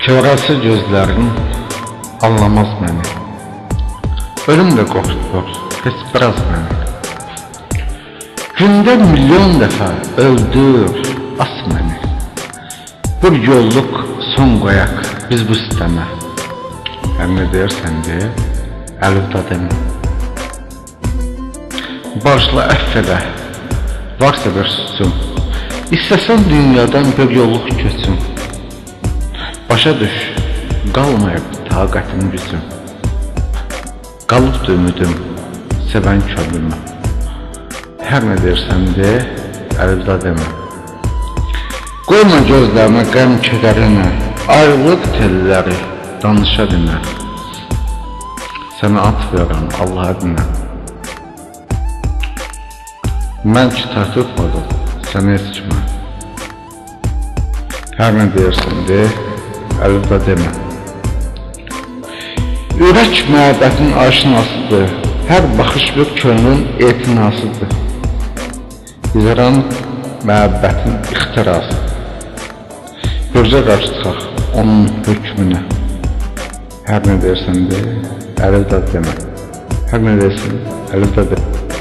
Körası gözlərin anlamaz məni. Ölüm də qorxdur, heç biraz məni. Gündə milyon dəfə öldür, as məni. Bir yolluq son qoyaq biz bu sistemə. Hər nə deyirsən de, əlifba demə. Bağışla, əff edə, varsa bir suçum. İstəsən dünyadan bir yolluq köçüm. Başa düş, qalmayıb taqətin gücüm. Qalıbdır ümidim, sevən könlümə. Hər nə deyirsən de, əlifba demə. Qoyma gözlərimə qəm kədərinə, ayrılıq telləri danışa dinə. Sənə at verirəm Allah adına. Mən ki tartılmadım, sənə heç kimə. Hər nə deyirsən de, əlifba demə. Ürək məhəbbətin aşinasıdır, hər baxış bir könlün etinasıdır. İzran məhəbbətin ixtirasıdır. Gözə qarşı çıxaq onun hökmünə. Hər nə deyirsən de, əlifba demə. Hər nə deyirsən, əlifba demə.